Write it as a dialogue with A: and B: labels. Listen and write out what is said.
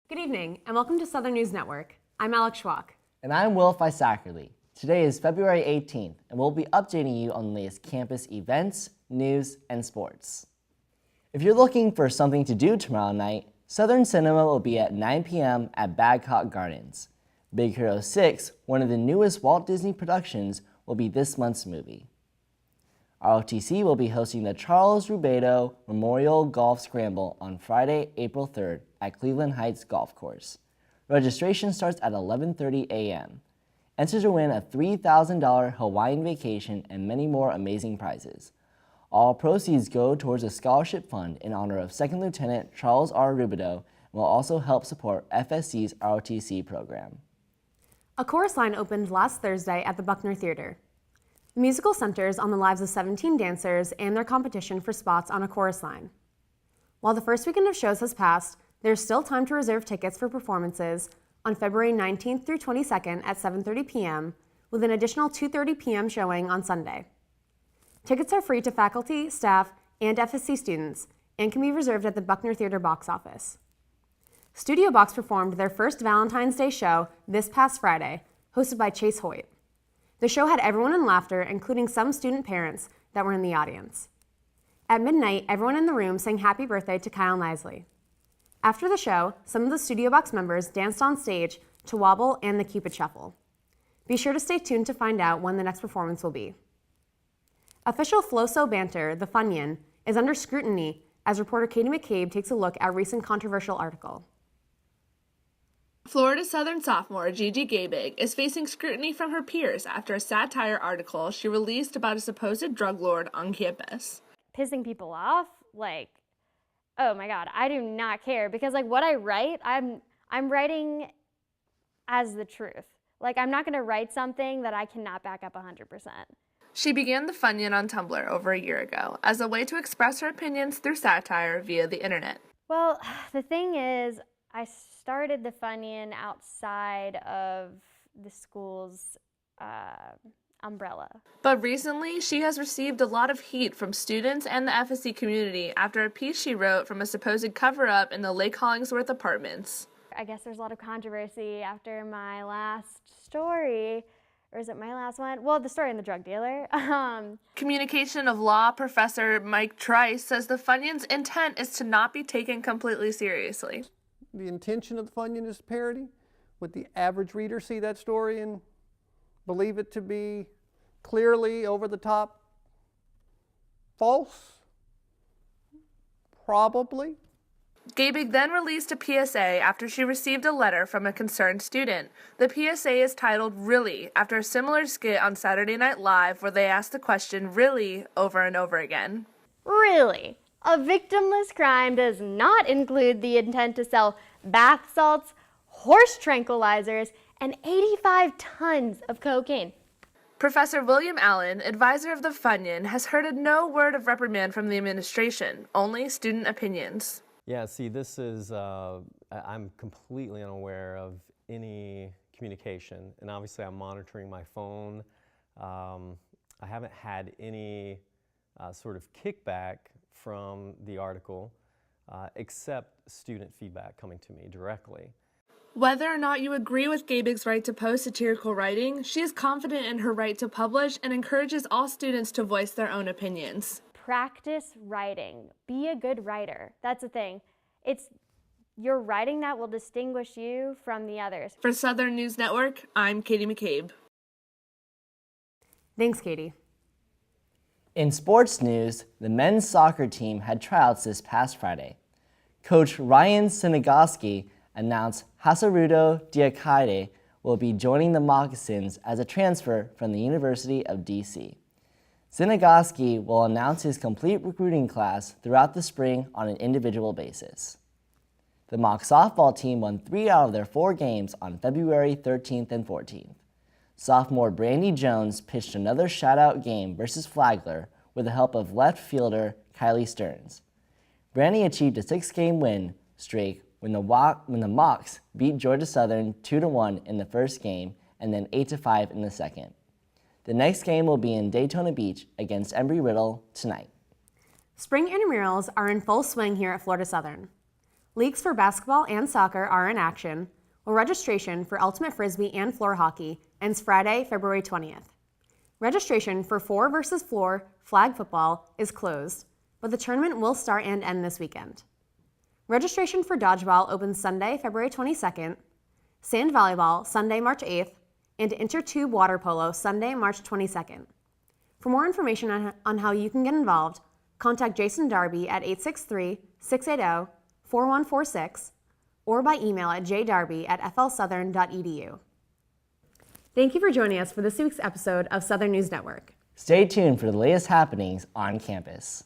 A: Good evening, and welcome to Southern News Network. I'm Alex Schwach.
B: And I'm Will Fisackerly. Today is February 18th, and we'll be updating you on the latest campus events, news, and sports. If you're looking for something to do tomorrow night, Southern Cinema will be at 9 p.m. at Badcock Gardens. Big Hero 6, one of the newest Walt Disney productions, will be this month's movie. ROTC will be hosting the Charles Rubedo Memorial Golf Scramble on Friday, April 3rd at Cleveland Heights Golf Course. Registration starts at 11:30 a.m. Enter to win a $3,000 Hawaiian vacation and many more amazing prizes. All proceeds go towards a scholarship fund in honor of Second Lieutenant Charles R. Rubedo and will also help support FSC's ROTC program.
A: A chorus line opened last Thursday at the Buckner Theater. The musical centers on the lives of 17 dancers and their competition for spots on a chorus line. While the first weekend of shows has passed, there's still time to reserve tickets for performances on February 19th through 22nd at 7:30 p.m., with an additional 2:30 p.m. showing on Sunday. Tickets are free to faculty, staff, and FSC students, and can be reserved at the Buckner Theater box office. Studio Box performed their first Valentine's Day show this past Friday, hosted by Chase Hoyt. The show had everyone in laughter, including some student parents that were in the audience. At midnight, everyone in the room sang happy birthday to Kyle Nisley. After the show, some of the Studio Box members danced on stage to Wobble and the Cupid Shuffle. Be sure to stay tuned to find out when the next performance will be. Official Floso banter, The Funyun, is under scrutiny as reporter Katie McCabe takes a look at a recent controversial article.
C: Florida Southern sophomore Gigi Gabig is facing scrutiny from her peers after a satire article she released about a supposed drug lord on campus.
D: Pissing people off, oh my God, I do not care, because what I write, I'm writing as the truth. I'm not gonna write something that I cannot back up 100%.
C: She began the Funyun on Tumblr over a year ago as a way to express her opinions through satire via the internet.
D: Well, the thing is, I started the Funyun outside of the school's umbrella.
C: But recently, she has received a lot of heat from students and the FSC community after a piece she wrote from a supposed cover-up in the Lake Hollingsworth apartments.
D: I guess there's a lot of controversy after my last story. Or is it my last one? Well, the story on the drug dealer.
C: Communication of law professor Mike Trice says the Funyun's intent is to not be taken completely seriously.
E: The intention of the Funyun is parody. Would the average reader see that story and believe it to be clearly over the top false? Probably.
C: Gabig then released a PSA after she received a letter from a concerned student. The PSA is titled Really, after a similar skit on Saturday Night Live where they asked the question really over and over again.
D: Really? A victimless crime does not include the intent to sell bath salts, horse tranquilizers, and 85 tons of cocaine.
C: Professor William Allen, advisor of the Funyun, has heard no word of reprimand from the administration, only student opinions.
F: Yeah, see, this is, I'm completely unaware of any communication, and obviously I'm monitoring my phone. I haven't had any sort of kickback from the article, except student feedback coming to me directly.
C: Whether or not you agree with Gabig's right to post satirical writing, she is confident in her right to publish and encourages all students to voice their own opinions.
D: Practice writing. Be a good writer. That's the thing. It's your writing that will distinguish you from the others.
C: For Southern News Network, I'm Katie McCabe.
A: Thanks, Katie.
B: In sports news, the men's soccer team had tryouts this past Friday. Coach Ryan Sinagoski announced Hasarudo Diakite will be joining the Moccasins as a transfer from the University of DC. Sinagoski will announce his complete recruiting class throughout the spring on an individual basis. The Mock softball team won 3 out of their 4 games on February 13th and 14th. Sophomore Brandy Jones pitched another shutout game versus Flagler with the help of left fielder Kylie Stearns. Brandy achieved a 6-game win streak when the Mocs beat Georgia Southern 2-1 in the first game and then 8-5 in the second. The next game will be in Daytona Beach against Embry-Riddle tonight.
A: Spring intramurals are in full swing here at Florida Southern. Leagues for basketball and soccer are in action, while registration for Ultimate Frisbee and floor hockey ends Friday, February 20th. Registration for 4 versus floor flag football is closed, but the tournament will start and end this weekend. Registration for dodgeball opens Sunday, February 22nd, sand volleyball Sunday, March 8th, and intertube water polo Sunday, March 22nd. For more information on how you can get involved, contact Jason Darby at 863-680-4146 or by email at jdarby@flsouthern.edu. Thank you for joining us for this week's episode of Southern News Network.
B: Stay tuned for the latest happenings on campus.